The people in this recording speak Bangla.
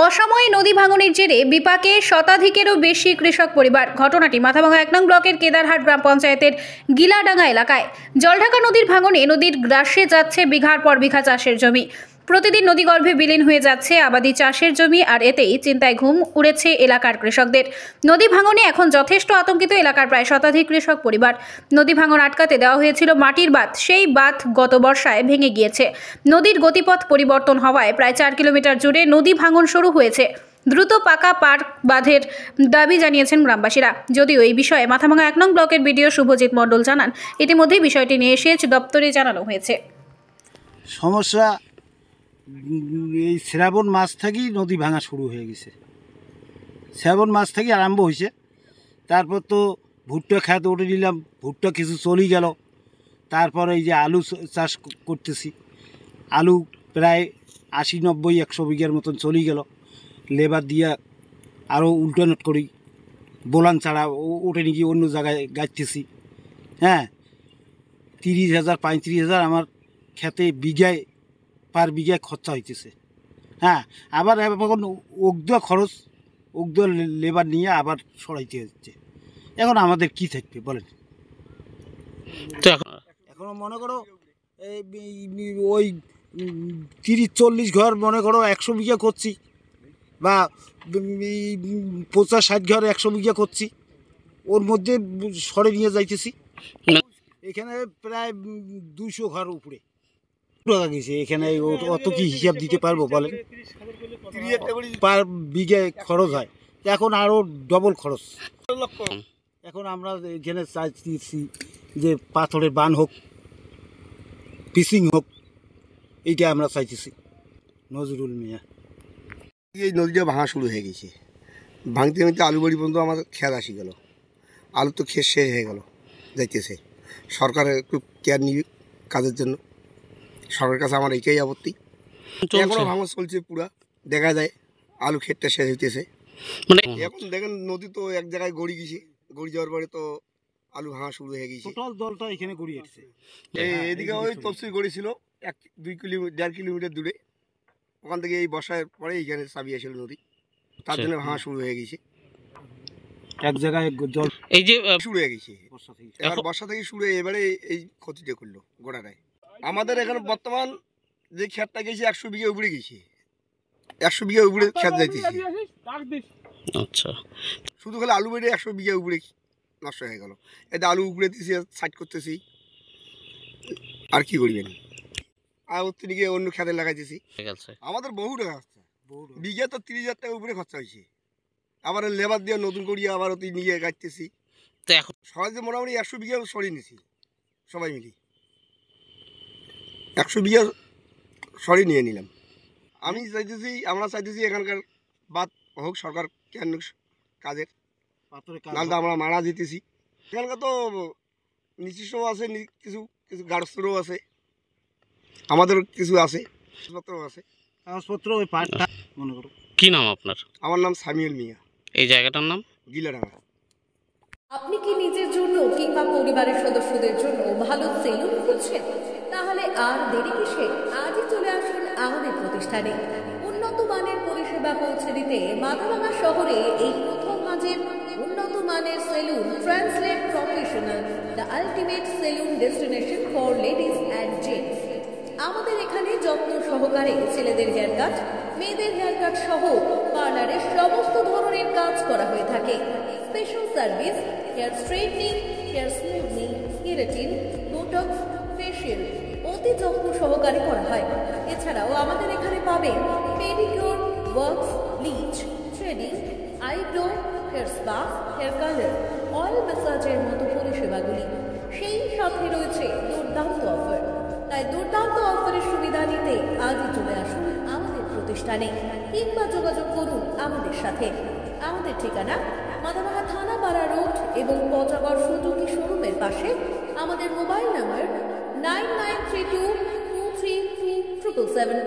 অসময়ে নদী ভাঙনের জেরে বিপাকে শতাধিকেরও বেশি কৃষক পরিবার। ঘটনাটি মাথাভাঙা 1 নং ব্লকের কেদারহাট গ্রাম পঞ্চায়েতের গিলাডাঙ্গা এলাকায়। জলঢাকা নদীর ভাঙনে নদীর গ্রাসে যাচ্ছে বিঘার পর বিঘা চাষের জমি। প্রতিদিন নদীগর্ভে বিলীন হয়ে যাচ্ছে আবাদি চাষের জমি, আর এতেই চিন্তায় ঘুম উড়েছে এলাকার কৃষকদের। নদী ভাঙনে এখন যথেষ্ট আতঙ্কিত এলাকার প্রায় শতাধিক কৃষক পরিবার। নদী ভাঙন আটকাতে দেওয়া হয়েছিল মাটির বাঁধ, সেই বাঁধ গত বর্ষায় ভেঙে গিয়েছে। নদীর গতিপথ পরিবর্তন হওয়ায় প্রায় 4 কিলোমিটার জুড়ে নদী ভাঙন শুরু হয়েছে। দ্রুত পাকা পার বাঁধের দাবি জানিয়েছেন গ্রামবাসীরা। যদিও এই বিষয়ে মাথাভাঙা 1 নং ব্লকের বিডিও শুভজিৎ মণ্ডল জানান, ইতিমধ্যেই বিষয়টি নিয়ে সেচ দপ্তরে জানানো হয়েছে। সমস্যা এই শ্রাবণ মাস থেকেই নদী ভাঙা শুরু হয়ে গেছে। শ্রাবণ মাস থেকে আরম্ভ হয়েছে। তারপর তো ভুট্টা খেত উঠে নিলাম, ভুট্টা কিছু চলেই গেল। তারপর এই যে আলু চাষ করতেছি, আলু প্রায় 80-90-100 বিঘার মতন চলেই গেল। লেবার দিয়ে আরও উল্টানোট করি, বোলান ছাড়া ওঠে নাকি অন্য জায়গায় গাইতেছি। হ্যাঁ, 30,000 35,000 আমার খেতে বিঘায় পার বিঘায় খরচা হইতেছে। হ্যাঁ, আবার এখন খরচ লেবার নিয়ে আবার সরাইতে হচ্ছে। এখন আমাদের কি থাকবে বলেন? এখন মনে করো ওই 30-40 ঘর মনে করো 100 বিঘা করছি, বা 50-60 ঘর 100 বিঘা করছি, ওর মধ্যে সরে নিয়ে যাইতেছি। এখানে প্রায় 200 ঘর উপরে টাকা গেছে। এখানে অত কি হিসাব দিতে পারবো বলেন? পার বিঘে খরচ হয়, এখন আরও ডবল খরচ। এখন আমরা এখানে চাইছি যে পাথরের বান হোক, পিসিং হোক, এইটা আমরা চাইতেছি। নজরুল মিয়া। এই নদীটা ভাঙা শুরু হয়ে গেছে। ভাঙতে ভাঙতে আলু বাড়ি পর্যন্ত আমার খেয়াল আসি গেল। আলু তো খেয়ে শেষ হয়ে গেল যাইতেছে। সরকারের একটু কেয়ার নিবে কাজের জন্য। সরকারের কাছে আমার এইটাই আপত্তি। এখনও ভাঙা চলছে পুরা, দেখা যায় আলু ক্ষেতটা শেষ হইতেছে। মানে এখন দেখেন নদী তো এক জায়গায় গড়ি গেছে, গড়ি যাওয়ার পরে তো আলু ভাঙা শুরু হয়ে গেছে। টোটাল দলটা এখানে গড়িয়ে এসেছে। এদিকে ওই তফসিল গড়ি ছিল 1-2 কিলোমিটার দূরে। ওখান থেকে এই বর্ষার পরে এইখানে চাবি আসছিল নদী, তার জন্য ভাঙা শুরু হয়ে গেছে। এক জায়গায় জল এই যে শুরু হয়ে গেছে এবার বর্ষা থেকে শুরু হয়ে এবারে এই ক্ষতিটা করলো গোড়াটায়। আমাদের এখানে বর্তমান যে ক্ষেতটা গেছে 100 বিঘা উপরে গেছে, 100 বিঘা উপরে ক্ষেত যাইতেছে। আচ্ছা, শুধু খালি আলু বেড়ে 100 বিঘা উপরে নষ্ট হয়ে গেল। এতে আলু উপরে দিয়েছি, সাইড করতেছি, আর কি করবেন? আর ওর থেকে অন্য খেতে লাগাইতেছি। আমাদের বহু টাকা আসছে, বিঘা তো 30,000 টাকা উপরে খরচা হয়েছে। আবার লেবার দিয়ে নতুন করিয়ে আবার ওতে নিয়ে গাইতেছি। তো এখন সহজে মোটামুটি 100 বিঘা সরিয়ে নিছি সবাই মিলি। 100 বিঘা সরিয়ে নিয়ে নিলাম। আমরা চাইতেছি এখানকার বাদ হোক, সরকার কেন কাজের, নাহলে আমরা মারা যেতেছি। এখানকার তো নির্দিষ্টও আছে, কিছু কিছু গার্ডসেরও আছে, আমাদের কিছু আছে, কাগজপত্রও আছে। কাগজপত্র ওই পাটটা মনে করো। কি নাম আপনার? আমার নাম সামিউল মিয়া। এই জায়গাটার নাম গিলাডাঙ্গা। আপনি কি নিজের জন্য কিংবা পরিবারের সদস্যদের জন্য ভালো সেলুন খুঁজছেন? তাহলে আর দেরি কিসে? আজই চলে আসুন আমাদের প্রতিষ্ঠানে। উন্নত মানের পরিষেবা পৌঁছে দিতে মাথাভাঙা শহরে এই প্রথম মাঝের উন্নত মানের salon translate professional, the ultimate salon destination for ladies and gents. আমাদের এখানে যত্ন সহকারে ছেলেদের হেয়ার কাট, মেয়েদের হেয়ার কাট সহ পার্লারের সমস্ত ধরনের কাজ করা হয়ে থাকে। Special service, hair straightening, hair smoothing, keratin, botox, facial অতি যত্ন সহকারে করা হয়। এছাড়াও আমাদের এখানে পাবেন pedicure, wax, bleach, threading, eyebrow, hair spa, hair colour, oil ম্যাসাজের মতো পরিষেবাগুলি। সেই সাথে রয়েছে দুর্দান্ত অফার। তাই দুর্দান্ত অফারের সুবিধা নিতে আজই চলে আসুন আমাদের প্রতিষ্ঠানে কিংবা যোগাযোগ করুন আমাদের সাথে। আমাদের ঠিকানা মাথাভাঙা থানাপাড়া রোড এবং পচাগড় সুজুকি শোরুমের পাশে। আমাদের মোবাইল নাম্বার 9932233777।